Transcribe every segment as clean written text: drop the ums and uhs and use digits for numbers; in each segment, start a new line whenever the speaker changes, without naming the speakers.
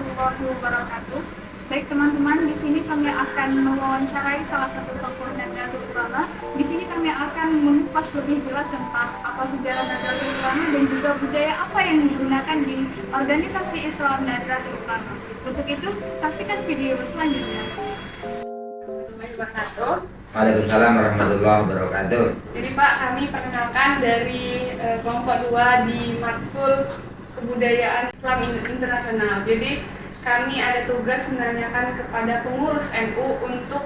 warahmatullahi wabarakatuh. Baik teman-teman, di sini kami akan mewawancarai salah satu tokoh Nahdlatul Ulama. Di sini kami akan mengupas lebih jelas tentang apa sejarah Nahdlatul Ulama dan juga budaya apa yang digunakan di organisasi Islam Nahdlatul Ulama. Untuk itu, saksikan video selanjutnya.
Waalaikumsalam warahmatullahi wabarakatuh.
Jadi Pak, kami perkenalkan dari kelompok 2 di Matkul Kebudayaan Islam Internasional. Jadi kami ada tugas menanyakan kepada pengurus NU untuk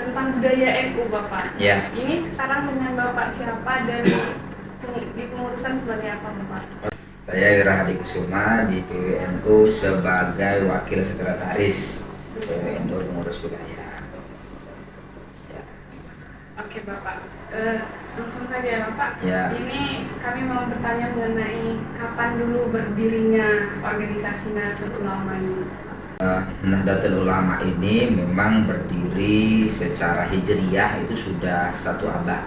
tentang budaya NU, Bapak.
Ya.
Ini sekarang dengan Bapak siapa dan di pengurusan sebagai apa, Bapak?
Saya Wirahadi Kusuma di PWNU sebagai Wakil Sekretaris PWNU Pengurus Wilayah. Ya.
Oke Bapak, langsung saja Bapak.
Ya.
Ini kami mau bertanya mengenai kapan dulu berdirinya organisasi Nahdlatul Ulama ini.
Nahdlatul Ulama ini memang berdiri secara hijriyah itu sudah satu abad.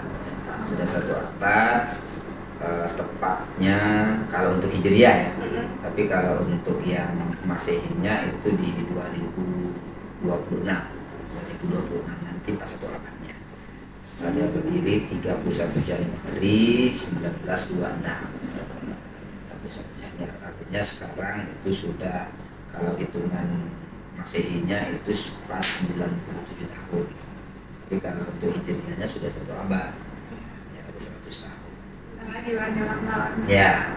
Tepatnya kalau untuk hijriyah ya. Tapi kalau untuk yang masehinya itu di 2026 nanti pas satu abadnya. Dia berdiri 31 Januari 1926. 31 Januari artinya sekarang itu sudah, kalau hitungan masehinya itu pas 97 tahun. Tapi kalau untuk hijriyahnya sudah satu abad. Ya, ada 100 tahun.
Lagi banyak.
Ya.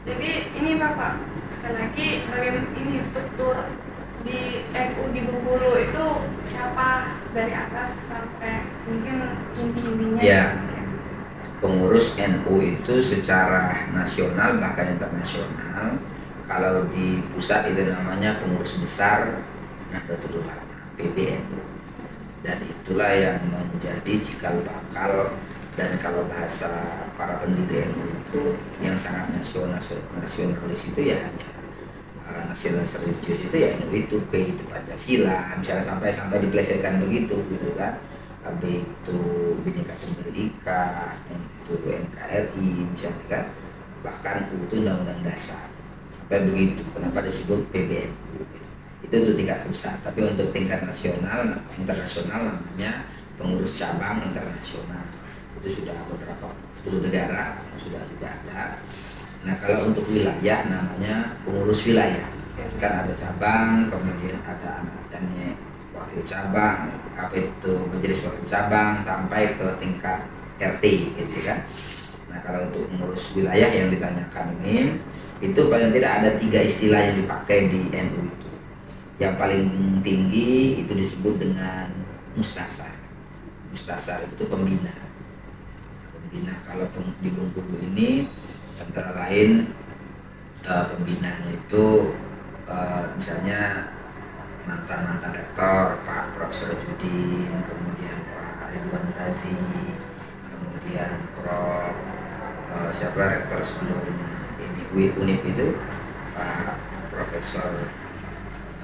Jadi ini Bapak, sekali lagi bagaimana ini struktur di NU di Bengkulu itu siapa dari atas sampai mungkin inti-intinya?
Ya. Pengurus NU itu secara nasional bahkan internasional, kalau di pusat itu namanya pengurus besar Nahdlatul Ulama PBNU, dan itulah yang menjadi cikal bakal, dan kalau bahasa para pendiri NU itu yang sangat nasionalis itu ya hanya nasionalis religius itu ya NU itu, P itu Pancasila, misalnya sampai diplesetkan begitu gitu kan. AB itu Bhinneka Tunggal Ika, itu NKRI misalnya kan, bahkan itu Undang-Undang Dasar sampai begitu. Kenapa disebut PBNU? Itu untuk tingkat pusat, tapi untuk tingkat nasional, internasional namanya pengurus cabang internasional. Itu sudah beberapa 10 negara sudah juga ada. Nah kalau untuk wilayah namanya pengurus wilayah, kan ada cabang, kemudian ada anggotanya wakil cabang, apa itu majelis wakil cabang sampai ke tingkat RT gitu kan. Nah kalau untuk pengurus wilayah yang ditanyakan ini, itu paling tidak ada 3 istilah yang dipakai di NU itu. Yang paling tinggi itu disebut dengan mustasar. Mustasar itu pembina. Kalau di Bengkulu ini antara lain pembinanya itu misalnya mantan rektor Pak Profesor Judin, kemudian Pak Ridwan Razi, kemudian Prof rektor sebelum ini UNIP itu Pak Profesor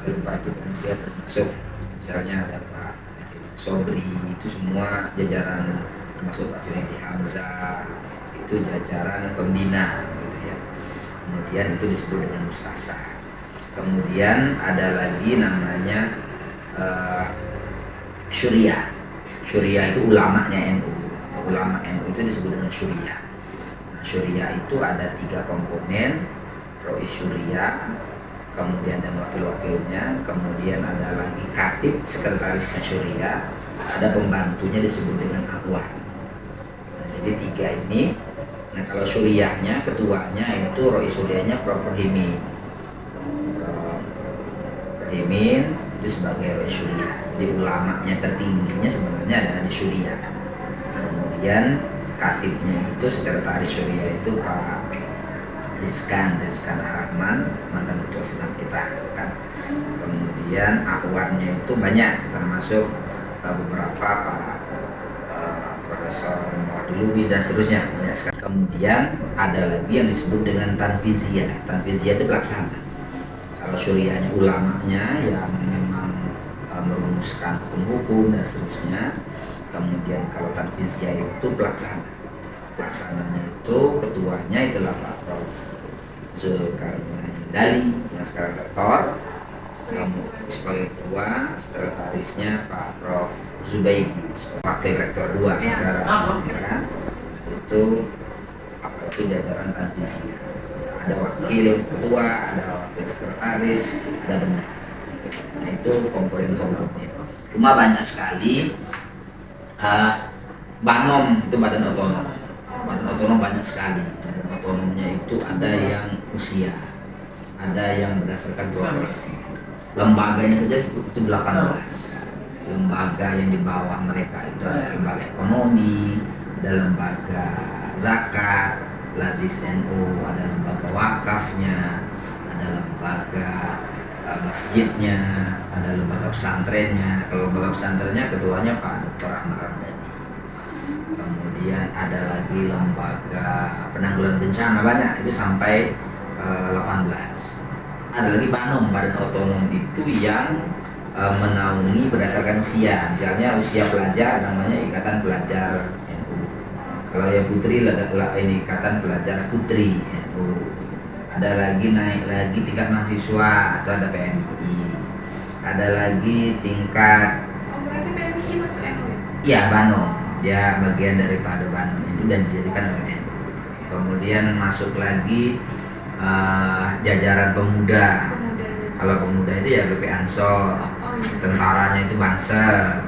lupa itu, kemudian termasuk misalnya ada Pak Sobri, itu semua jajaran, termasuk Pak Junedi Hamzah, itu jajaran pembina gitu ya. Kemudian itu disebut dengan mustasar. Kemudian ada lagi namanya syuriah. Syuriah itu ulamanya NU. Ulama NU itu disebut dengan syuriah. Nah, syuriah itu ada 3 komponen: Rois syuriah, kemudian dan wakil-wakilnya, kemudian ada lagi katib sekretarisnya syuriah, ada pembantunya disebut dengan akhwat. Nah, jadi 3 ini. Nah kalau syuriahnya, ketuanya itu Rois syuriahnya Prof. Rahimin itu sebagai Rois syuriah. Jadi ulamanya tertingginya sebenarnya adalah di syuriah. Kemudian katibnya itu sekretaris syuriah itu Pak Rizkan Rahman, mantan ketua senat kita kan. Kemudian akhwatnya itu banyak, termasuk beberapa Pak Profesor Muhammad Lubis dan seterusnya. Kemudian ada lagi yang disebut dengan tanfiziyah. Tanfiziyah itu pelaksana. Kalau syuriahnya ulamanya yang memang merumuskan hukum-hukum dan seterusnya. Kemudian kalau tanfiziyah itu pelaksana. Pelaksananya itu ketuanya itulah Pak Prof. Zulkarnain Dali, yang sekarang rektor, sebagai ketua, sekretarisnya Pak Prof. Zubaidi, wakil rektor 2 sekarang, ya kan? Itu apa itu jajaran tanfiziyah. Ada wakil ketua, ada wakil sekretaris, ada bendahara. Nah itu komponen-komponen. Cuma banyak sekali Banom itu badan otonom. Badan otonom banyak sekali. Badan otonomnya itu ada yang usia, ada yang berdasarkan profesi. Lembaganya saja itu 18. Lembaga yang di bawah mereka itu ada lembaga ekonomi, ada lembaga zakat, Lazis NU, ada lembaga wakafnya, ada lembaga masjidnya, ada lembaga pesantrennya. Kalau lembaga pesantrennya ketuanya Pak Dr. Ahmad Ramdhani. Kemudian ada lagi lembaga penanggulangan bencana, banyak itu sampai 18. Ada lagi Banom, badan otonom itu yang menaungi berdasarkan usia. Misalnya usia pelajar namanya Ikatan Pelajar NU. Kalau yang putri adalah ini Ikatan Pelajar Putri NU. Ada lagi naik lagi tingkat mahasiswa atau ada PMI. Ada lagi tingkat
berarti PMI masuk NU ya?
Iya, Banom. Dia bagian daripada Banom itu dan dijadikan oleh NU. Kemudian masuk lagi jajaran pemuda. Kalau pemuda itu ya BP Ansor, tentaranya itu Bansel.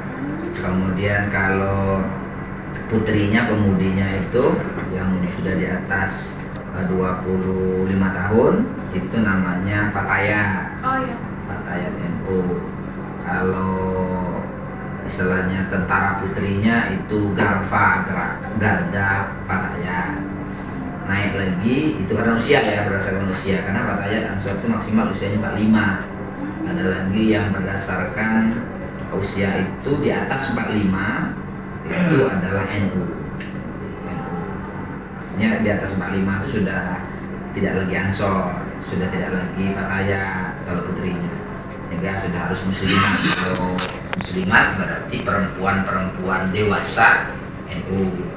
Kemudian kalau putrinya, pemudinya itu yang sudah di atas 25 tahun itu namanya Fatayat. Fatayat NU. Kalau istilahnya tentara putrinya itu Garfa, Garda Fatayat. Naik lagi itu karena usia ya, berdasarkan usia, karena Fatayat Ansor itu maksimal usianya 45. Ada lagi yang berdasarkan usia itu di atas 45 itu adalah NU. Artinya di atas 45 itu sudah tidak lagi Ansor, sudah tidak lagi Fatayat kalau putrinya, sehingga sudah harus muslimat. Kalau muslimat berarti perempuan dewasa NU.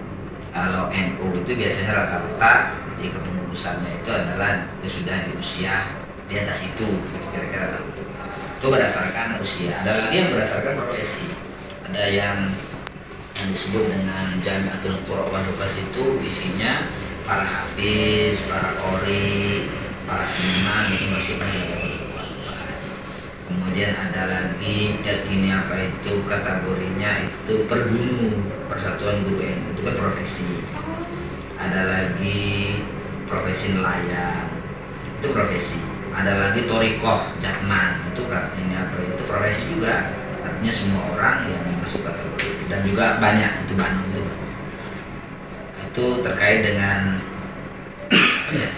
Kalau NU itu biasanya rata-rata di kepengurusannya itu adalah itu sudah di usia di atas itu, kira-kira itu berdasarkan usia. Ada lagi yang berdasarkan profesi. Ada yang disebut dengan Jamiatul Qur'an wal Hufaz, itu isinya para hafiz, para qori, para seniman, itu masukkan ke Jamiatul Qur'an wal Hufaz. Kemudian ada lagi ini apa itu kategorinya itu Pergunu, Persatuan Guru NU, itu kan profesi. Ada lagi profesi nelayan, itu profesi. Ada lagi Torikoh Jatman, itu kan ini apa itu profesi juga. Artinya semua orang yang masuk kategori itu, dan juga banyak itu Bandung itu banyak. Itu terkait dengan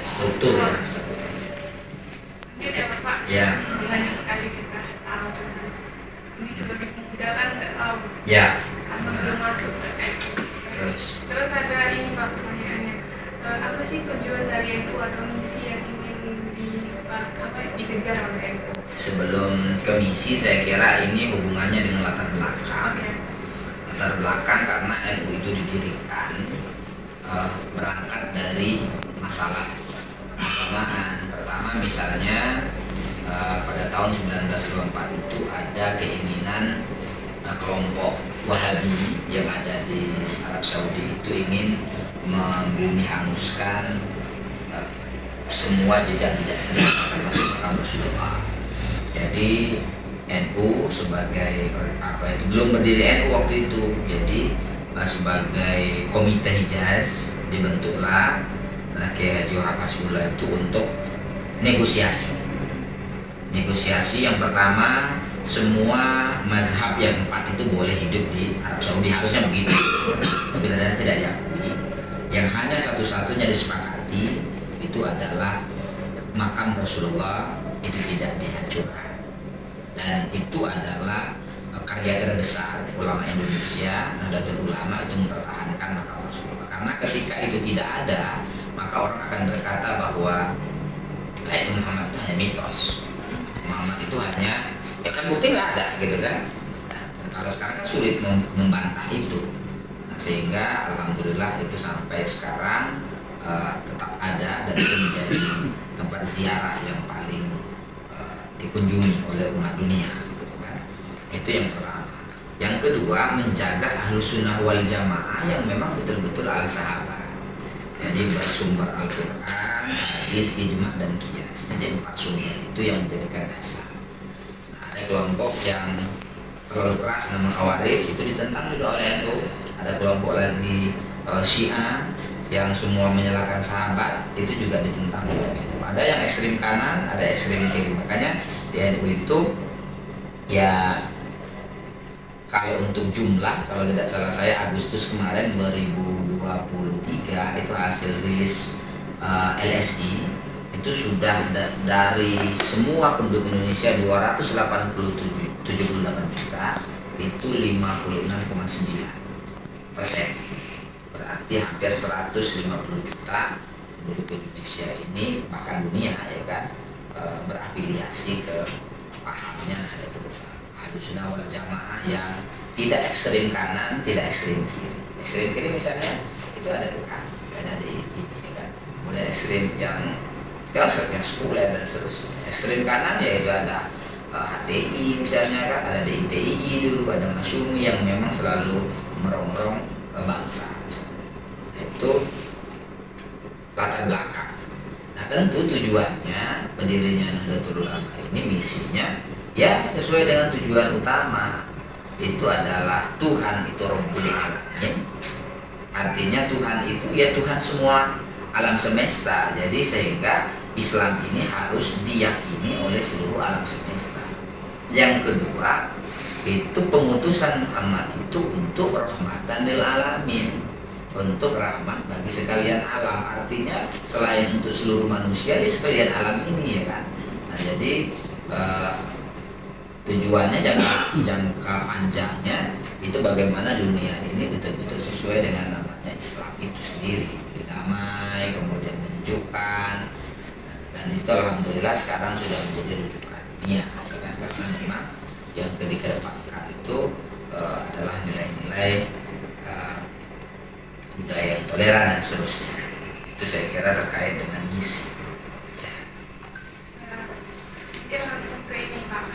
struktur ya.
Mungkin ya Bapak,
Ya.
banyak sekali kita tahu. Ini sebagai pemuda kan nggak tahu.
Ya.
Karena belum masuk ke NU. Terus ada ini Pak pertanyaannya, apa sih tujuan dari NU atau misi yang ingin dikejar oleh NU?
Sebelum ke misi, saya kira ini hubungannya dengan latar belakang. Latar belakang karena NU itu didirikan berangkat dari masalah keagamaan. Pertama misalnya pada tahun 1924 itu ada keinginan kelompok Wahabi yang ada di Arab Saudi itu ingin membumi hanguskan semua jejak-jejak sejarah termasuk makam Rasulullah. Jadi NU sebagai apa itu belum berdiri NU waktu itu, jadi sebagai komite Hijaz dibentuklah Kiai Haji Hasbullah itu untuk negosiasi. Negosiasi yang pertama, semua mazhab yang 4 itu boleh hidup di Arab Saudi, harusnya begitu. Tapi ternyata tidak diakui. Yang hanya satu-satunya disepakati itu adalah makam Rasulullah itu tidak dihancurkan. Dan itu adalah karya terbesar ulama Indonesia, Nahdlatul Ulama, itu mempertahankan makam Rasulullah. Karena ketika itu tidak ada, maka orang akan berkata bahwa Muhammad itu hanya mitos. Muhammad itu hanya, ya kan bukti nggak ada gitu kan. Nah, dan kalau sekarang kan sulit membantah itu. Nah, sehingga alhamdulillah itu sampai sekarang tetap ada dan itu menjadi tempat ziarah yang paling dikunjungi oleh umat dunia, gitu kan. Itu yang pertama. Yang kedua, menjaga Ahlus Sunnah wal Jamaah yang memang betul-betul ala sahabat. Jadi bersumber Al-Quran, hadis, ijma, dan qiyas. Jadi 4 sumber itu yang menjadikan dasar. Nah, ada kelompok yang terlalu keras nama Khawarij, itu ditentang juga oleh NU. Ada kelompok lagi Syiah yang semua menyalahkan sahabat, itu juga ditentang oleh NU. Ada yang ekstrim kanan, ada ekstrim kiri. Makanya di NU itu ya, kalau untuk jumlah, kalau tidak salah saya Agustus kemarin 2023 itu hasil rilis LSI itu sudah dari semua penduduk Indonesia 278 juta, itu 56,9%. Berarti hampir 150 juta penduduk Indonesia ini, bahkan dunia ya kan, berafiliasi ke pahamnya Ahlus Sunnah wal Jamaah yang tidak ekstrim kanan, tidak ekstrim kiri. Ekstrim kiri misalnya itu ada PKB, ada DI, ya kan. Kemudian ekstrim yang sekuler dan seterusnya. Ekstrim kanan yaitu ada HTI misalnya kan, ada DITII dulu, ada Masyumi yang memang selalu merongrong bangsa. Itu latar belakang. Nah, tentu tujuannya pendirinya Nahdlatul Ulama ini, misinya ya sesuai dengan tujuan utama, itu adalah Tuhan itu Rabbul Alamin. Artinya Tuhan itu ya Tuhan semua alam semesta. Jadi sehingga Islam ini harus diyakini oleh seluruh alam semesta. Yang kedua, itu pengutusan Muhammad itu untuk rahmatan lil alamin, untuk rahmat bagi sekalian alam. Artinya selain untuk seluruh manusia, ya sekalian alam ini, ya kan. Nah, jadi tujuannya jangka panjangnya itu bagaimana dunia ini betul-betul sesuai dengan namanya Islam itu sendiri, damai, kemudian menunjukkan, dan itu alhamdulillah sekarang sudah menjadi rujukan dunia, karena memang yang dikedepankan itu adalah nilai-nilai budaya yang toleran dan seterusnya. Itu saya kira terkait dengan misi.
Mungkin langsung ke ini Pak,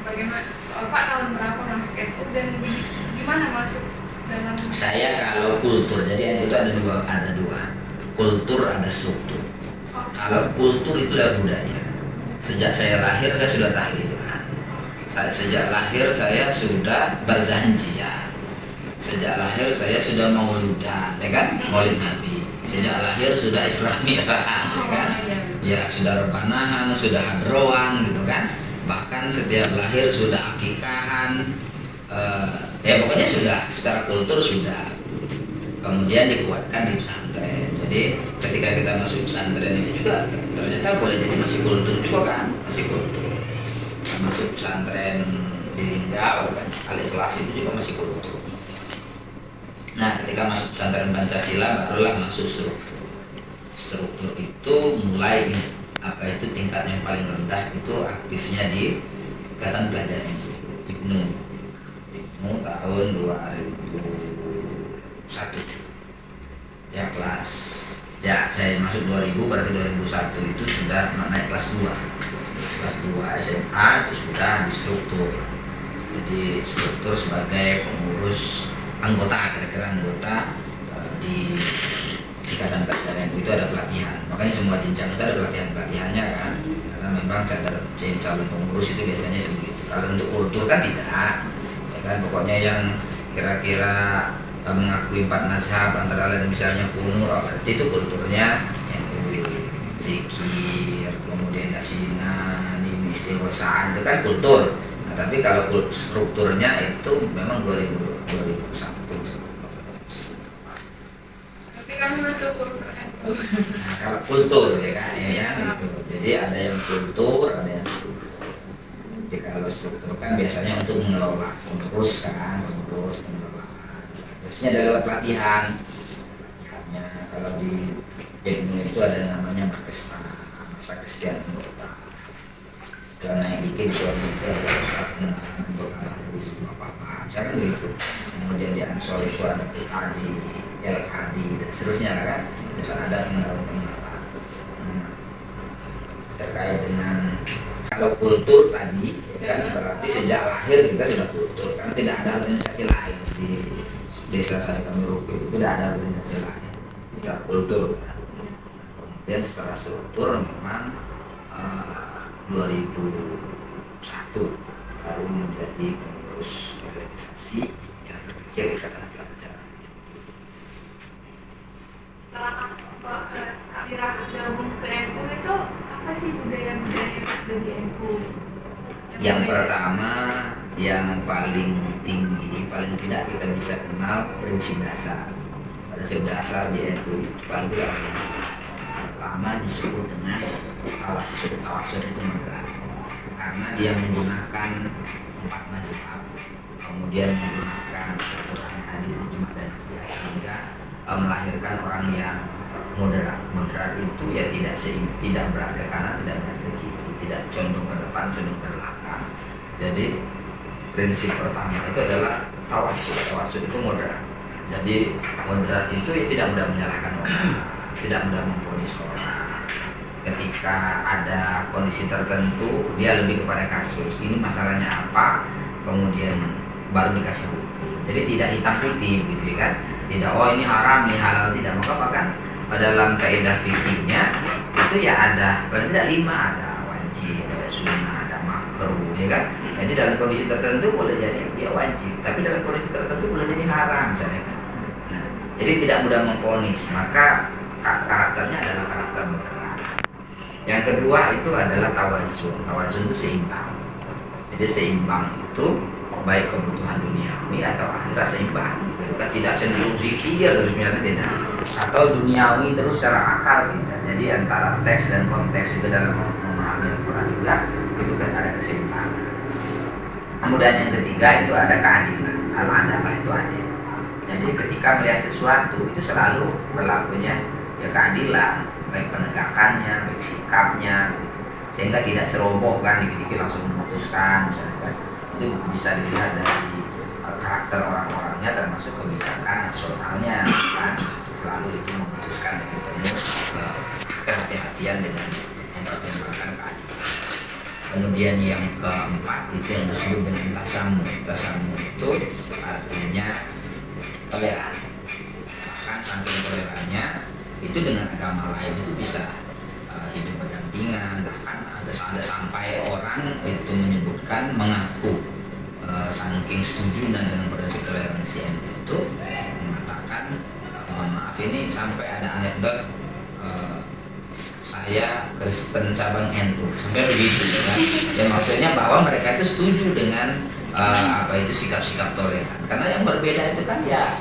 bagaimana Pak tahun berapa masuk NU dan gimana masuk dalam?
Saya kalau kultur, jadi NU itu ada dua, kultur ada struktur. Kalau kultur itu adalah budaya. Sejak saya lahir saya sudah tahlilan. Sejak lahir saya sudah berzanjian. Sejak lahir saya sudah mauludan, ya kan? Maulid Nabi. Sejak lahir sudah islamiran, ya kan? Ya sudah rebanahan, sudah hadroan, gitu kan? Bahkan setiap lahir sudah akikahan. Ya pokoknya sudah secara kultur sudah. Kemudian dikuatkan di pesantren. Jadi ketika kita masuk pesantren itu juga ternyata boleh jadi masih kultur juga kan, masih kultur. Masuk pesantren di Linggau, Al-Ikhlas itu juga masih kultur. Nah, ketika masuk pesantren Pancasila barulah masuk struktur. Struktur itu mulai itu tingkat yang paling rendah itu aktifnya di Ikatan Pelajar NU Ibnu tahun 2001. Ya kelas, ya saya masuk 2000 berarti 2001 itu sudah naik kelas 2. Kelas 2 SMA itu sudah di struktur. Jadi struktur sebagai pengurus anggota, kira-kira anggota di Ikatan Pelajar NU itu ada pelatihan. Makanya semua jenjang itu ada pelatihannya kan. Karena memang cadar calon pengurus itu biasanya sebegitu. Kalau untuk kultur kan tidak. Ya kan, pokoknya yang kira-kira mengakui 4 mazhab antara lain misalnya kuno, berarti itu kulturnya NU. Zikir, kemudian yasinan, istighosaan itu kan kultur. Nah, tapi kalau strukturnya itu memang 2001.
Kami masuk kultur NU.
Nah, kalau kultur ya kan, itu. Jadi ada yang kultur, ada yang struktur. Jadi kalau struktur kan biasanya untuk mengelola, pengurus pengelolaan. Biasanya ada lewat pelatihannya. Kalau di Ibnu itu ada namanya Markesta, masa kesetiaan anggota. Kalau naik dikit itu ada anggota apa-apa, misalkan begitu. Kemudian di Ansor itu ada PKD, LKD dan seterusnya kan. Misalnya ada pengenalan. Terkait dengan Kalau kultur tadi kan berarti sejak lahir kita sudah kultur, karena tidak ada organisasi lain di desa saya Kamiruku itu tidak ada organisasi lain secara kultur kan. Kemudian secara struktur memang 2001 baru menjadi pengurus organisasi yang terkecil Ikatan Pelajar.
Setelah Kak Wira gabung ke NU itu apa sih budaya-budaya yang ada di NU?
Yang pertama, yang paling tinggi, paling tidak kita bisa kenal prinsip dasar. Prinsip dasar di NU itu paling tidak pertama disebut dengan tawasud. Tawasud itu moderat karena dia menggunakan 4 mazhab, kemudian menggunakan Al-Quran, hadis, ijma dan qiyas, sehingga melahirkan orang yang moderat. Moderat itu ya tidak berat ke kanan, tidak berat ke kiri, tidak condong ke depan, condong ke belakang. Jadi prinsip pertama itu adalah tawasud. Tawasud itu moderat. Jadi moderat itu ya tidak mudah menyalahkan orang, tidak mudah memponis orang. Ketika ada kondisi tertentu, dia lebih kepada kasus. Ini masalahnya apa? Kemudian baru dikasih hukum. Jadi tidak hitam putih gitu ya kan? Tidak ini haram, ini halal, tidak. Maka bahkan dalam kaidah fikihnya itu ya ada paling tidak 5, ada wajib, ada sunnah, ada makruh ya kan? Jadi dalam kondisi tertentu boleh jadi dia wajib, tapi dalam kondisi tertentu boleh jadi haram misalnya kan? Nah, jadi tidak mudah memponis, maka karakternya adalah karakter moderat. Yang kedua itu adalah tawazun. Tawazun itu seimbang. Jadi seimbang itu baik kebutuhan duniawi atau akhirat seimbang. Itu kan tidak cenderung zikir terus misalnya tidak, atau duniawi terus secara akal tidak. Jadi antara teks dan konteks itu dalam memahami Al-Quran juga itu kan ada keseimbangan. Kemudian yang ketiga itu ada keadilan. Al-adalah itu adil. Jadi ketika melihat sesuatu itu selalu berlakunya ya keadilan, baik penegakannya, baik sikapnya gitu. Sehingga tidak ceroboh kan, dikit-dikit langsung memutuskan misalnya kan. Itu bisa dilihat dari karakter orang-orangnya, termasuk kebijakan nasionalnya kan, selalu itu memutuskan dengan penuh kehati-hatian dengan mempertimbangkan keadilan. Kemudian yang keempat itu yang disebut dengan tasamu. Tasamu itu artinya toleran. Bahkan saking tolerannya itu dengan agama lain itu bisa hidup berdampingan. Bahkan ada sampai orang itu menyebutkan mengaku saking setuju dengan prinsip toleransi NU itu mengatakan maaf ini sampai ada anekdot saya Kristen cabang NU sampai begitu kan. Ya maksudnya bahwa mereka itu setuju dengan sikap-sikap toleran, karena yang berbeda itu kan ya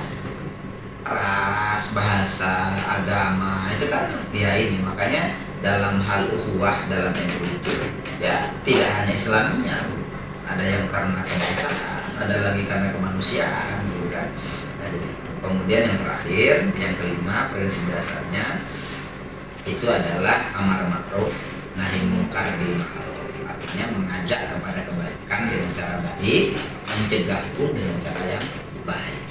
ras, bahasa, agama itu kan ya ini. Makanya dalam hal ukhuwah dalam NU itu ya tidak hanya Islaminya gitu. Ada yang karena kebangsaan, ada lagi karena kemanusiaan gitu kan. Nah, jadi, kemudian yang terakhir, yang kelima, prinsip dasarnya itu adalah amar ma'ruf nahi munkar bil ma'ruf. Artinya mengajak kepada kebaikan dengan cara baik, mencegah pun dengan cara yang baik.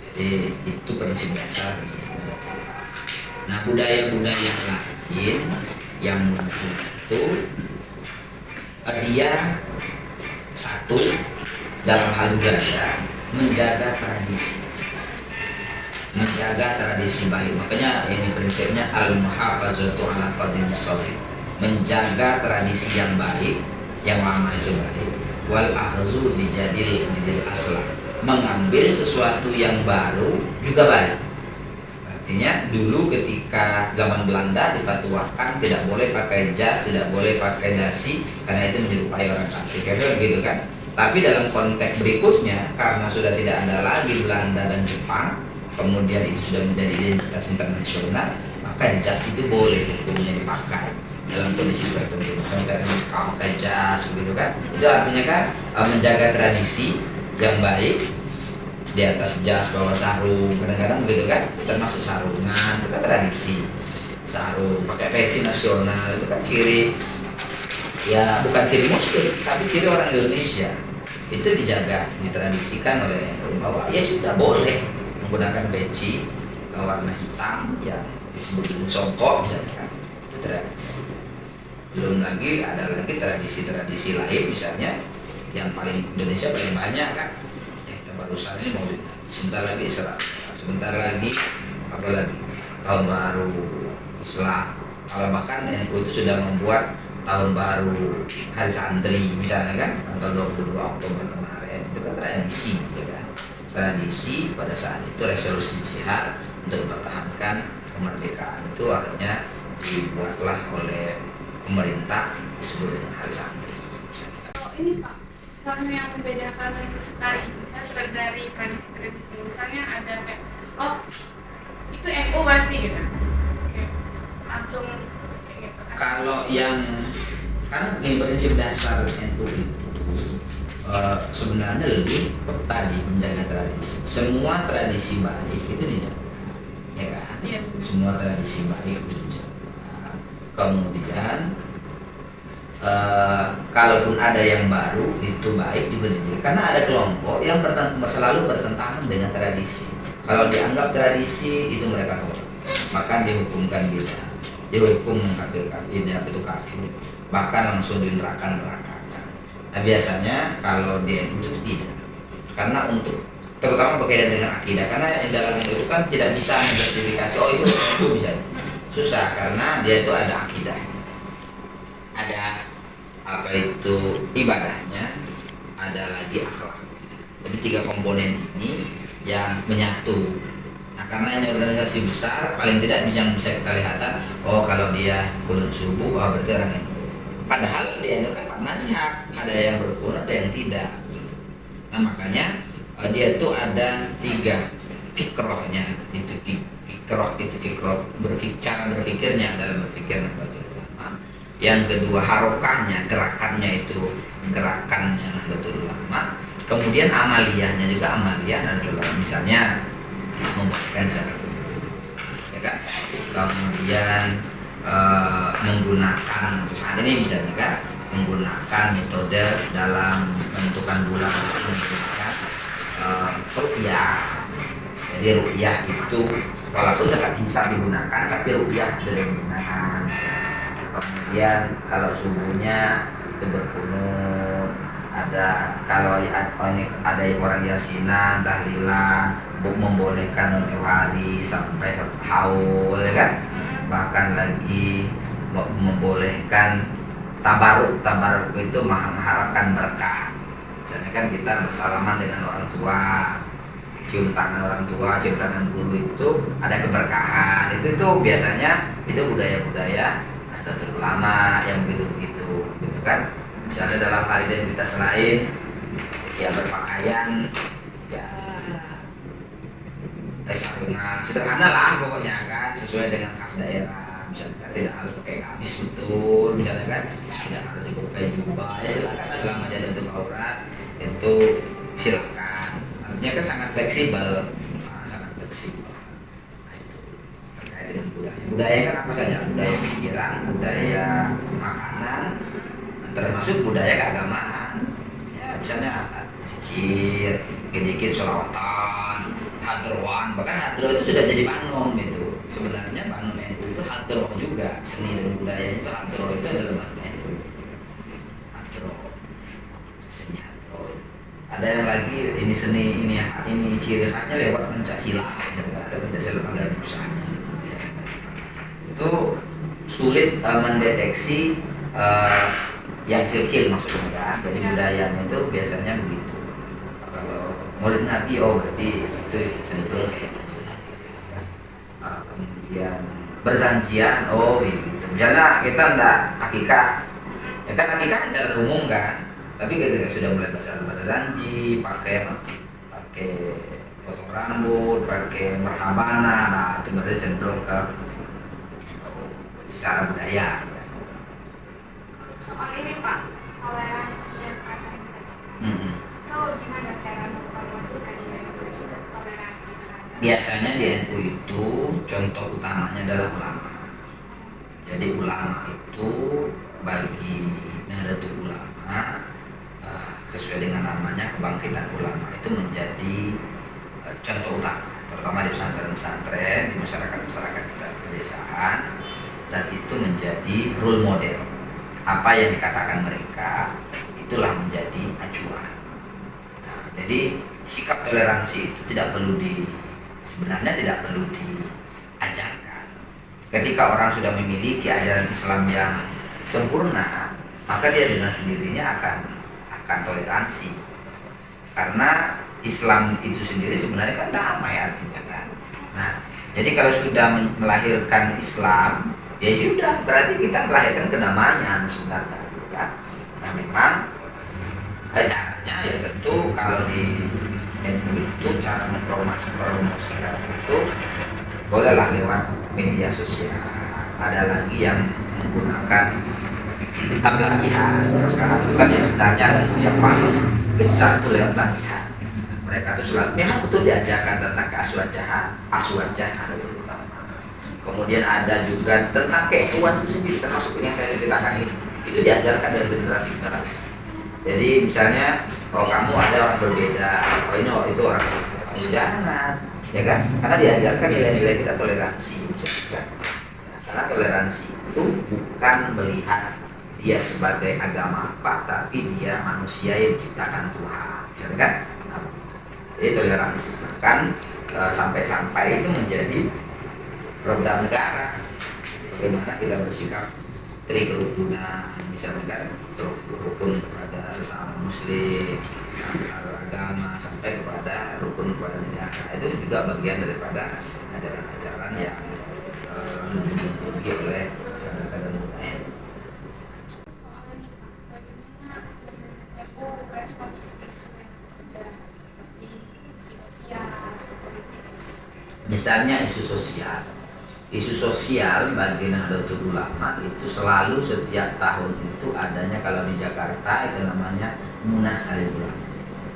Jadi itu prinsip dasar. Nah, budaya-budaya lain yang muncul itu dia satu dalam hal budaya menjaga tradisi baik. Makanya ini prinsipnya al-muhafazatu ala qadim shalih, menjaga tradisi yang baik, yang lama itu baik. Wal akhzu bijadil aslah, mengambil sesuatu yang baru juga baik. Artinya dulu ketika zaman Belanda difatwakan tidak boleh pakai jas, tidak boleh pakai dasi karena itu menyerupai orang kafir, gitu kan. Tapi dalam konteks berikutnya, karena sudah tidak ada lagi Belanda dan Jepang, kemudian itu sudah menjadi identitas internasional, maka jas itu boleh hukumnya dipakai dalam kondisi tertentu. Bukan karena pakai jas, begitu kan. Itu artinya kan menjaga tradisi yang baik. Di atas jas bawa sarung, kadang-kadang begitu kan, termasuk sarungan itu kan tradisi. Sarung, pakai peci nasional itu kan ciri, ya bukan ciri muslim tapi ciri orang Indonesia. Itu dijaga, ditradisikan oleh bahwa ya sudah boleh menggunakan peci warna hitam yang disebut songkok misalnya kan, itu tradisi. Belum lagi ada lagi tradisi-tradisi lain, misalnya yang paling Indonesia paling banyak kan, kita barusan ini Maulid Nabi, sebentar lagi Isra, sebentar lagi apa lagi, tahun baru Islam. Kalau bahkan NU itu sudah membuat tahun baru hari santri misalnya kan, tanggal 22 Oktober kemarin, itu kan tradisi gitu kan. Tradisi pada saat itu resolusi jihad untuk mempertahankan kemerdekaan itu akhirnya dibuatlah oleh pemerintah disebut dengan hari santri.
Oh ini Pak, misalnya yang membedakan sekali misalnya dari tradisi-tradisi, misalnya ada kayak, oh itu NU pasti gitu, oke, langsung kayak gitu.
Kalau yang kan ini prinsip dasar NU itu sebenarnya lebih tadi menjaga tradisi. Semua tradisi baik itu dijaga, ya kan?
Iya.
Semua tradisi baik itu dijaga. Kemudian kalaupun ada yang baru itu baik juga dijaga. Karena ada kelompok yang selalu bertentangan dengan tradisi. Kalau dianggap tradisi itu mereka tolak, maka dihukumkan bid'ah, dihukum mengkafirkan, ini itu kafir, bahkan langsung dinerakakan. Nah biasanya kalau di NU itu tidak, karena untuk terutama berkaitan dengan akidah, karena di dalam NU itu kan tidak bisa menjustifikasi oh itu bisa, susah karena dia itu ada akidah, ada apa itu ibadahnya, ada lagi akhlak. Jadi 3 komponen ini yang menyatu. Nah karena ini organisasi besar, paling tidak yang bisa kita lihat, oh kalau dia kunut subuh, oh berarti orang NU. Padahal di NU kan mazhab, ada yang berkunut, ada yang tidak. Nah makanya dia tuh ada 3 fikrohnya, itu fikroh cara berpikirnya dalam berpikir Nahdlatul Ulama. Yang kedua harokahnya, gerakannya itu gerakannya Nahdlatul Ulama. Kemudian amaliyahnya juga amaliyah Nahdlatul Ulama. Misalnya membacakan secara ya kan. Kemudian menggunakan saat ini misalnya kan menggunakan metode dalam menentukan bulan menggunakan ruqyah. Jadi ruqyah itu walaupun tetap bisa digunakan tapi ruqyah tidak digunakan. Kemudian kalau subuhnya itu berkunut, ada kalau ada orang yasinan, tahlilan, membolehkan 7 hari sampai 1 haul ya kan. Bahkan lagi membolehkan tabaruk itu mengharapkan berkah. Misalnya kan kita bersalaman dengan orang tua, cium tangan orang tua, cium tangan guru itu ada keberkahan. Itu biasanya itu budaya-budaya Nahdlatul Ulama yang begitu gitu kan. Misalnya dalam hal identitas lain ya berpakaian ya sarungan sederhana lah pokoknya kan, sesuai dengan khas daerah. Misalnya tidak harus pakai gamis betul, misalnya kan tidak harus juga pakai jubah, ya silakan selama dia untuk aurat itu silakan. Artinya kan sangat fleksibel, sangat fleksibel. Nah, itu terkait dengan budaya kan apa saja, budaya pikiran, budaya makanan, termasuk budaya keagamaan. Ya misalnya zikir, dikit sholawatan, hadroan, bahkan hadro itu sudah jadi panom itu. Sebenarnya panom NU itu hadro juga, seni dan budaya itu hadro itu adalah panom NU. Hadro, seni hadro. Ada yang lagi ini seni ini ciri khasnya lewat Pancasila, ada Pancasila pagar busanya. Itu sulit mendeteksi yang kecil maksudnya kan. Jadi budayanya itu biasanya begitu. Maulid Nabi, oh berarti itu cenderung kayak gitu. Kemudian berzanjian, oh gitu. Misalnya kita enggak akikah, ya kan akikah secara umum kan. Tapi ketika sudah mulai berzanji, pakai potong rambut, pakai merhabana, nah itu berarti cenderung ke secara budaya.
Soal ini Pak, toleransi dan keagamaan. Gimana cara mempromosikan toleransi terhadap?
Biasanya di NU itu contoh utamanya adalah ulama. Jadi ulama itu bagi Nahdlatul Ulama sesuai dengan namanya kebangkitan ulama itu menjadi contoh utama, terutama di pesantren-pesantren, di masyarakat kita pedesaan, dan itu menjadi role model. apa yang dikatakan mereka itulah menjadi acuan. Nah, jadi sikap toleransi itu sebenarnya tidak perlu diajarkan. Ketika orang sudah memiliki ajaran Islam yang sempurna, maka dia dengan sendirinya akan toleransi. Karena Islam itu sendiri sebenarnya kan damai artinya kan. Nah, jadi kalau sudah melahirkan Islam, ya sudah berarti kita melahirkan kedamaian sebenarnya, gitu kan. Nah, memang caranya ya tentu kalau di NU itu cara mempromosikan itu bolehlah lewat media sosial. Ada lagi yang menggunakan latihan. Sekarang itu kan ya sebenarnya itu yang paling gencar itu lewat latihan. Mereka itu selalu memang betul diajarkan tentang aswajahan itu. Kemudian ada juga tentang keetuan itu sendiri, termasuk yang saya ceritakan ini. Itu diajarkan dari generasi ke generasi. Jadi misalnya kalau kamu ada orang berbeda, itu orang berbeda, jangan, ya kan? Karena diajarkan nilai-nilai kita toleransi, nah, karena toleransi itu bukan melihat dia sebagai agama apa, tapi dia manusia yang diciptakan Tuhan, kan? Nah, jadi toleransi bahkan sampai-sampai itu menjadi program negara. Bagaimana kita bersikap kerukunan, misalnya kan rukun kepada sesama muslim, agama, sampai kepada rukun kepada negara. Itu juga bagian daripada ajaran-ajaran yang dibentuk oleh kadang budaya. Misalnya isu sosial bagi Nahdlatul Ulama itu selalu setiap tahun itu adanya. Kalau di Jakarta itu namanya Munas Alim Ulama,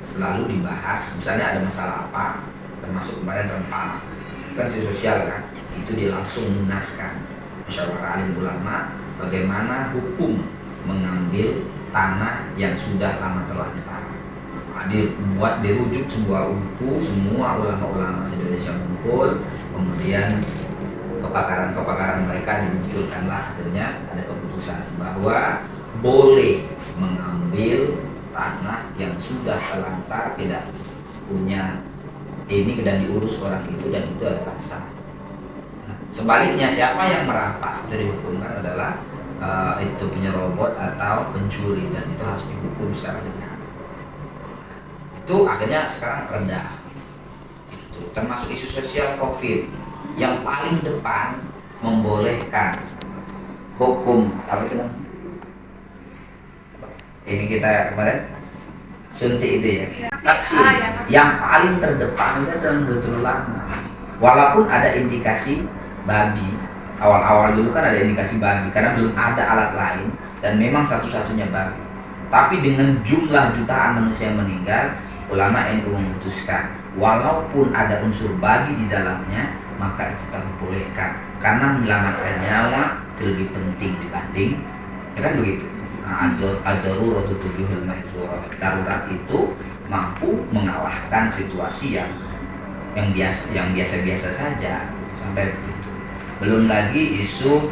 selalu dibahas. Misalnya ada masalah apa, termasuk kemarin Rempang, kan isu sosial kan, itu langsung munaskan musyawarah Alim Ulama bagaimana hukum mengambil tanah yang sudah lama terlantar. Dirujuk sebuah buku, semua ulama-ulama se-Indonesia mengumpul, kemudian kepakaran mereka dimunculkanlah, akhirnya ada keputusan bahwa boleh mengambil tanah yang sudah terlantar, tidak punya ini dan diurus orang itu, dan itu adalah sah. Nah, sebaliknya siapa yang merampas itu dihukumkan adalah itu penyerobot atau pencuri, dan itu harus dihukum secara ringan. Itu akhirnya sekarang rendah. Itu termasuk isu sosial COVID yang paling depan membolehkan hukum apa itu? Ini kita kemarin suntik itu ya, vaksin. Yang paling terdepan itu adalah Nahdlatul Ulama. Walaupun ada indikasi babi, awal-awal dulu kan ada indikasi babi karena belum ada alat lain dan memang satu-satunya babi. Tapi dengan jumlah jutaan manusia yang meninggal, ulama NU memutuskan walaupun ada unsur babi di dalamnya, maka itu tak dibolehkan karena menyelamatkan nyawa itu lebih penting dibanding, ya kan begitu. Nah, ad-daruratu tubihul mahdzura, darurat itu mampu mengalahkan situasi yang biasa-biasa saja, sampai begitu. Belum lagi isu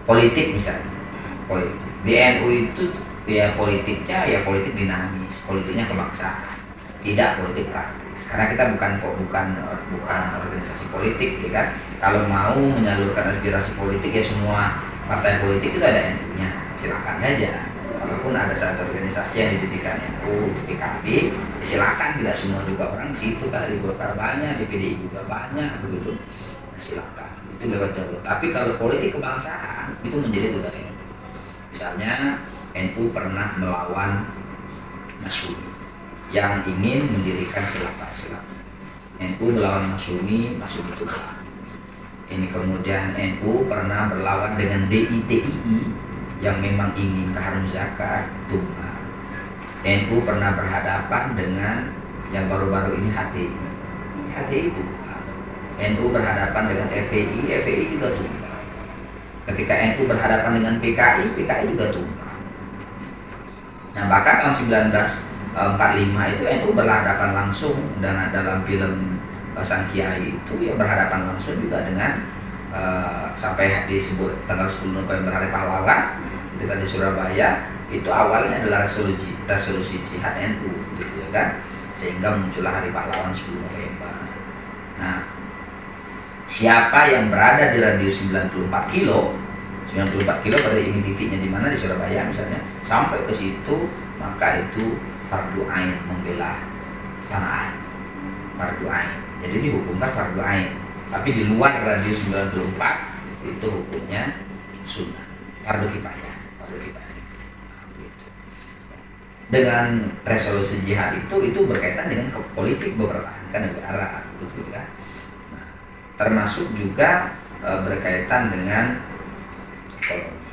politik misalnya. Politik di NU itu ya politiknya ya politik dinamis, politiknya kebangsaan, tidak politik praktis. Karena kita bukan organisasi politik, ya kan. Kalau mau menyalurkan aspirasi politik ya semua partai politik itu ada NU-nya, silakan saja. Walaupun ada satu organisasi yang didirikan NU, di PKB, ya silakan. Tidak semua juga orang di situ, karena di Golkar banyak, di PDI juga banyak, begitu. Nah, silakan, itu lewat jalur. Tapi kalau politik kebangsaan itu menjadi tugas NU. Misalnya NU pernah melawan Masyumi yang ingin mendirikan khilafah Islam. NU melawan Masyumi tumbang. Ini kemudian NU pernah berlawan dengan DITII yang memang ingin keharum zakat, tumbang. NU pernah berhadapan dengan yang baru-baru ini HTI tumbang. NU berhadapan dengan FPI juga tumbang. Ketika NU berhadapan dengan PKI juga tumbang. Nah, bahkan tahun 1945 itu NU berhadapan langsung dengan dalam film Sang Kiai itu ya berhadapan langsung juga dengan sampai disebut tanggal 10 November Hari Pahlawan itu kan di Surabaya, itu awalnya adalah resolusi jihad NU gitu ya kan, sehingga muncullah Hari Pahlawan 10 November. Nah, siapa yang berada di radius 94 kilo berarti ini titiknya di mana, di Surabaya misalnya, sampai ke situ, maka itu fardu ain membela tanah air, fardu ain. Jadi dihukumkan fardu ain. Tapi di luar radius 94 itu hukumnya sunnah, fardu kifayah. Gitu. Dengan resolusi jihad itu berkaitan dengan politik mempertahankan negara, betul kan? Nah, termasuk juga berkaitan dengan ekonomi.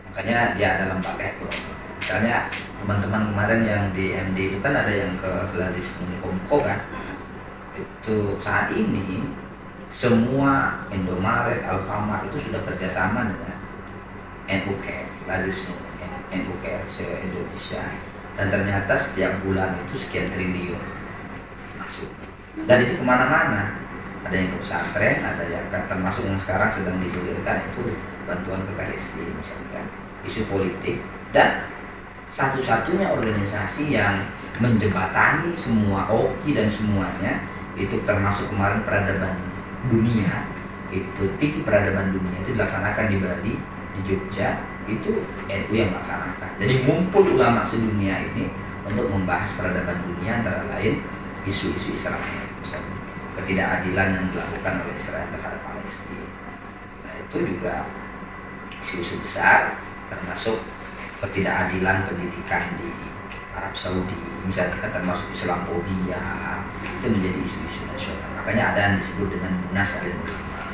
Makanya dia ada lembaga ekonomi. Misalnya teman-teman kemarin yang di MD itu kan ada yang ke Glazis Komko kan. Itu saat ini semua Indomaret, Alfamart itu sudah kerjasama dengan NUCare, Glazis NUCare se-Indonesia. Dan ternyata setiap bulan itu sekian triliun masuk. Dan itu kemana-mana. Ada yang ke pesantren, ada yang termasuk yang sekarang sedang digulirkan itu bantuan ke Palestina misalkan, isu politik. Dan satu-satunya organisasi yang menjembatani semua OKI dan semuanya itu termasuk kemarin peradaban dunia, itu pikir peradaban dunia itu dilaksanakan di Bali, di Jogja, itu NU yang melaksanakan. Jadi ngumpul ulama sedunia ini untuk membahas peradaban dunia, antara lain isu-isu Israel, misalnya ketidakadilan yang dilakukan oleh Israel terhadap Palestina. Nah, itu juga isu-isu besar, termasuk ketidakadilan pendidikan di Arab Saudi, misalnya termasuk Islamophobia, itu menjadi isu-isu nasional. Makanya ada yang disebut dengan Munas Alim Ulama.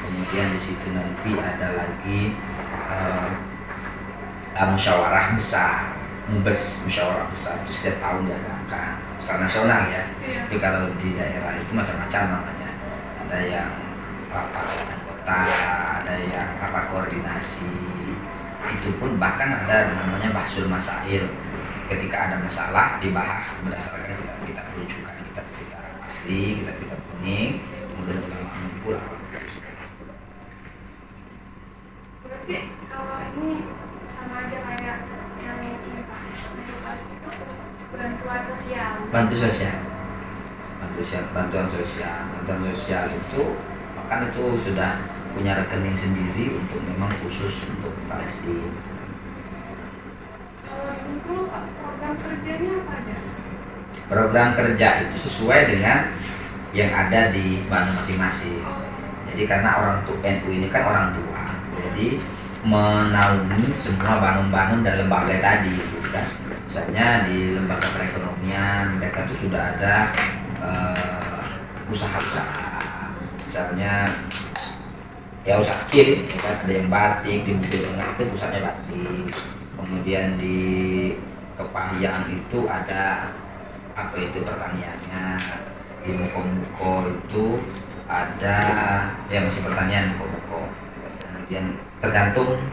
Kemudian di situ nanti ada lagi musyawarah besar, musyawarah besar itu setiap tahun diadakan secara nasional ya. Tapi kalau di daerah itu macam-macam namanya. Ada yang rapat anggota, ada yang rapat koordinasi. Itu pun bahkan ada namanya bahsul masail. Ketika ada masalah dibahas berdasarkan kitab rujukan, kitab asli, kitab kuning, kemudian ulama mengumpul.
Berarti kalau ini sama aja kayak yang ini Pak, edukasi itu bantuan sosial. Bantuan sosial itu bahkan itu sudah punya rekening sendiri untuk memang khusus untuk Palestina. Kalau di Bengkulu Pak, program kerjanya apa aja?
Program kerja itu sesuai dengan yang ada di Bandung masing-masing. Jadi karena orang tua NU ini kan orang tua, jadi menaungi semua bangun-bangun dan lembaga tadi, kan? Misalnya di lembaga perekonomian mereka tuh sudah ada usaha-usaha, misalnya ya usaha kecil, ya kan? Ada yang batik di Bukit Tengah itu pusatnya batik, kemudian di Kepahyang itu ada apa itu pertaniannya, di Muko-Muko itu ada ya masih pertanian Muko-Muko. Kemudian tergantung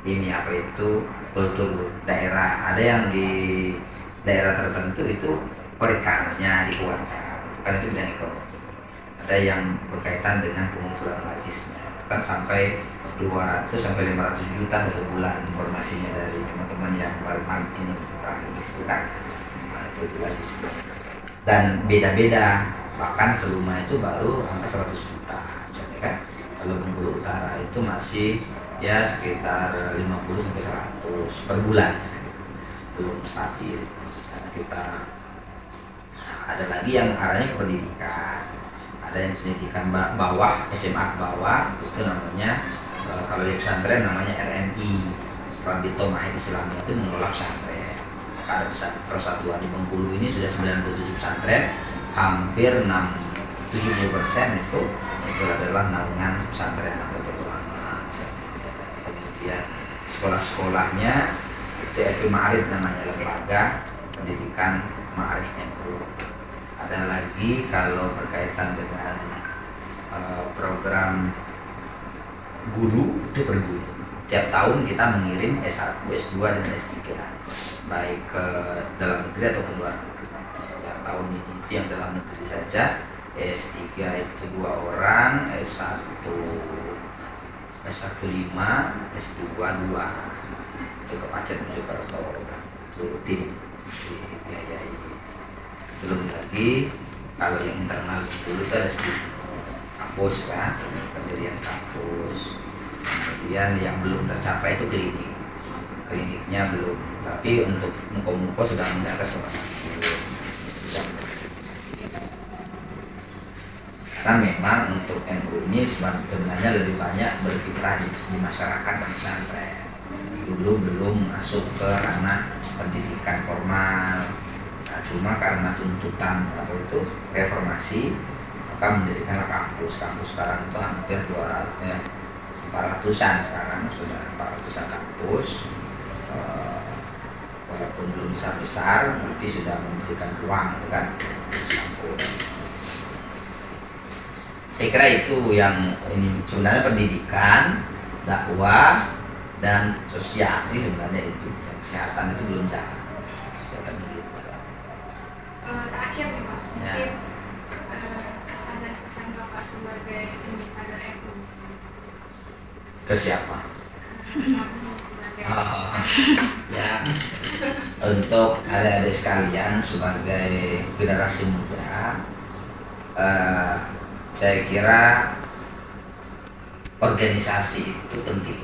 ini apa itu kultur daerah. Ada yang di daerah tertentu itu perikanannya dikeluarkan, kan itu bidang ekonomi. Ada yang berkaitan dengan pengumpulan basisnya, kan sampai 200 sampai 500 juta satu bulan informasinya dari teman-teman yang baru ini praktik di situ kan. Nah, itu basis. Dan beda-beda, bahkan Seluma itu baru sampai 100 juta misalnya kan. Kalau Bengkulu Utara itu masih ya sekitar 50 sampai 100 per bulan, belum stabil. Karena kita ada lagi yang arahnya ke pendidikan, ada yang pendidikan bawah, SMA bawah itu namanya kalau di pesantren namanya RMI, Rabito Mahid Islamiyah, itu mengelola pesantren. Ada persatuan di Bengkulu ini sudah 97 pesantren, hampir 70% itu adalah naungan pesantren Nahdlatul Ulama. Kemudian sekolah-sekolahnya itu FI Ma'arif namanya, lembaga pendidikan Ma'arif NU. Ada lagi kalau berkaitan dengan program guru itu per guru. Tiap tahun kita mengirim S1, S2 dan S3 baik ke dalam negeri atau ke luar negeri. Yang tahun ini yang dalam negeri saja S3 itu 2 orang, S1 S1 5, S2 2 itu ke Pacet Mojokerto itu rutin dibiayai. Belum lagi kalau yang internal dulu itu ada kampus kan, pendirian kampus. Kemudian yang belum tercapai itu kliniknya belum, tapi untuk muko sudah mencatat rumah sakit. Karena memang untuk NU ini sebenarnya lebih banyak berkiprah di masyarakat dan pesantren. Dulu belum masuk ke ranah pendidikan formal. Nah, cuma karena tuntutan reformasi, maka mendirikanlah kampus. Kampus sekarang itu hampir 400-an sekarang, sudah 400-an kampus. Walaupun belum besar-besar, tapi sudah memberikan ruang itu kan kampus. Saya kira itu yang ini sebenarnya pendidikan, dakwah, dan sosial sih sebenarnya itu. Yang kesehatan itu belum jalan. Kesehatan belum jalan.
Terakhir nih Pak,
Ya.
mungkin pesan dan pesan Bapak sebagai kader NU.
Ke siapa? Ya, untuk adik-adik sekalian sebagai generasi muda, saya kira organisasi itu penting.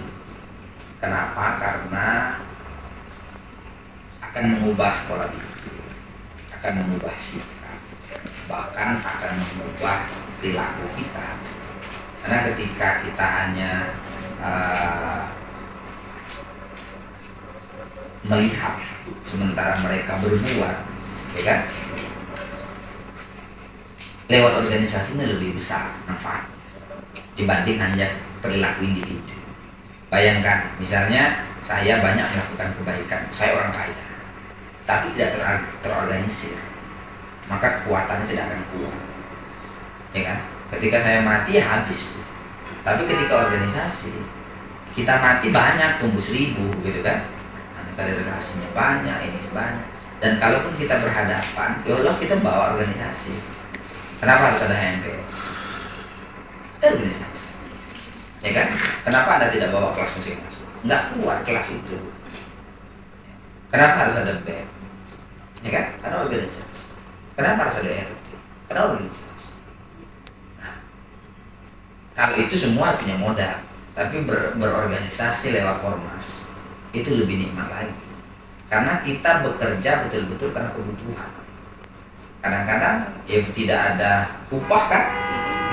Kenapa? Karena akan mengubah pola pikir, akan mengubah sikap, bahkan akan mengubah perilaku kita. Karena ketika kita hanya melihat sementara mereka berbuat, ya kan? Lewat organisasinya lebih besar manfaat dibanding hanya perilaku individu. Bayangkan, misalnya saya banyak melakukan kebaikan, saya orang kaya, tapi tidak terorganisir, maka kekuatannya tidak akan kuat, ya kan? Ketika saya mati ya habis. Tapi ketika organisasi, kita mati banyak, tumbuh 1000, gitu kan? Kaderisasinya banyak, ini banyak. Dan kalaupun kita berhadapan, ya Allah kita bawa organisasi. Kenapa harus ada HMPS? Organisasi, ya kan? Kenapa Anda tidak bawa kelas masing-masing? Nggak kuat kelas itu. Kenapa harus ada BEM? Ya kan? Karena organisasi. Kenapa harus ada RT? Karena organisasi. Nah, kalau itu semua punya modal, tapi berorganisasi lewat ormas itu lebih nikmat lagi. Karena kita bekerja betul-betul karena kebutuhan. Kadang-kadang ya tidak ada upah kan,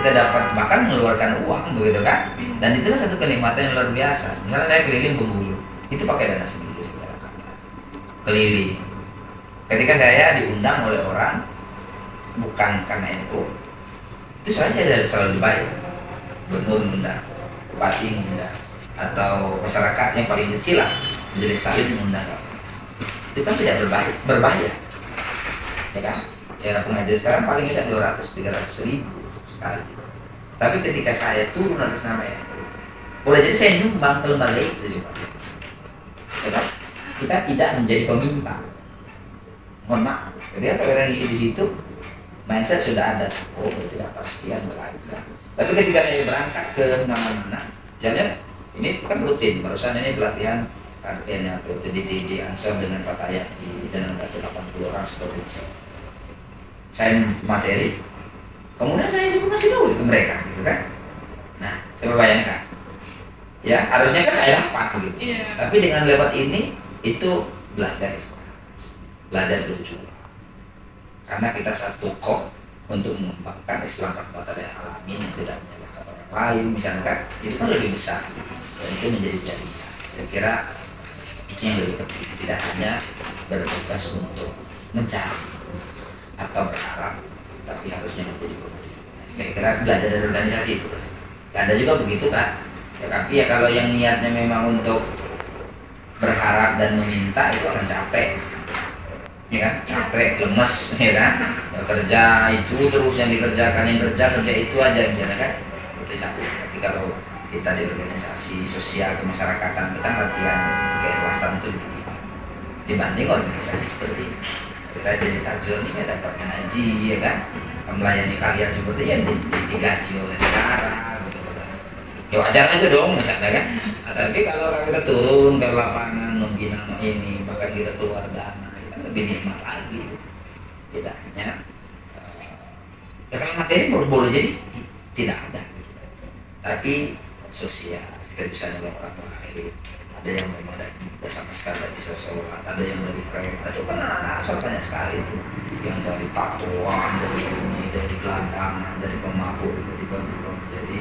kita dapat bahkan mengeluarkan uang begitu kan, dan itulah satu kenikmatan yang luar biasa. Misalnya saya keliling Bengkulu, itu pakai dana sendiri, keliling. Ketika saya diundang oleh orang bukan karena NU, itu saya selalu dibayar. Gubernur mengundang, bupati mengundang, atau masyarakat yang paling kecil lah, menjadi Stalin mengundang. Itu kan tidak berbayar, ya kan? Ya pengajar sekarang paling tidak 200-300 ribu sekali. Tapi ketika saya turun atas nama NU, boleh jadi saya nyumbang ke lembaga itu juga. Ya kan? Kita tidak menjadi peminta. Mohon maaf. Ketika orang isi di situ, mindset sudah ada. Oh, berarti dapat sekian berlari. Tapi ketika saya berangkat ke mana-mana, jangan ini kan rutin. Barusan ini pelatihan yang rutin di Ansor dengan Pak Tayak di Danang Batu 80 orang supervisi. Saya materi, kemudian saya juga masih duit ke mereka, gitu kan? Nah, saya bayangkan, ya harusnya kan saya dapat begitu.
Yeah.
Tapi dengan lewat ini itu belajar berjuang. Karena kita satu kok untuk mengembangkan Islam rahmatan lil alamin yang tidak menyalahkan orang lain, misalnya kan, itu kan lebih besar. Dan itu menjadi jariah. Saya kira itu yang lebih penting, tidak hanya bertugas untuk mencari atau berharap, tapi harusnya menjadi pemberi. Kira-kira belajar dari organisasi itu. Ada juga begitu kan? Ya, tapi ya kalau yang niatnya memang untuk berharap dan meminta itu akan capek, ya kan? Capek, lemes, ya kan? Ya, kerja itu terus yang dikerjakan, yang kerja itu aja, misalnya kan? Itu capek. Tapi kalau kita di organisasi sosial kemasyarakatan itu kan latihan keikhlasan itu lebih tinggi dibanding organisasi seperti ini. Kita jadi tajur ini ya dapat gaji, ya kan, melayani kalian seperti yang digaji oleh negara, gitu kan. ya wajar aja dong misalnya kan. Nah, tapi kalau kita turun ke lapangan membina ini, bahkan kita keluar dana, ya lebih nikmat lagi. Tidak hanya ya kalau materi boleh jadi tidak ada, tapi sosial kita bisa nolong orang lain. Ada yang memang tidak sama sekali tidak bisa sholat, ada yang dari preman, itu kan asal banyak sekali itu, yang dari tatoan, dari ini, dari gelandangan, dari pemabuk, tiba-tiba berubah menjadi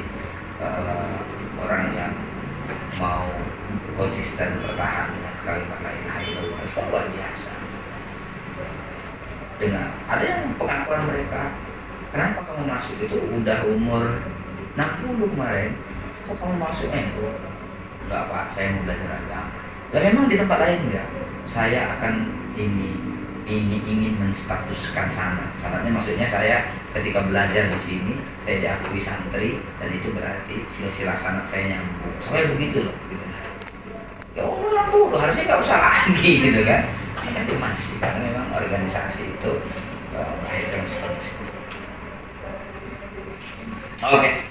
orang yang mau konsisten bertahan dengan kalimat la ilaha illallah, itu luar biasa. Dengan ada yang pengakuan mereka, kenapa kamu masuk itu udah umur 60 kemarin, kok kamu masuk itu? Enggak Pak, saya mau belajar agama. Lah memang di tempat lain enggak? Saya akan ingin menstatuskan syaratnya maksudnya saya ketika belajar di sini saya diakui santri dan itu berarti silsilah sanad saya nyambung sampai begitu loh gitu. Ya Allah tuh harusnya nggak usah lagi gitu kan, tapi masih karena memang organisasi itu melahirkan seperti itu. Oke.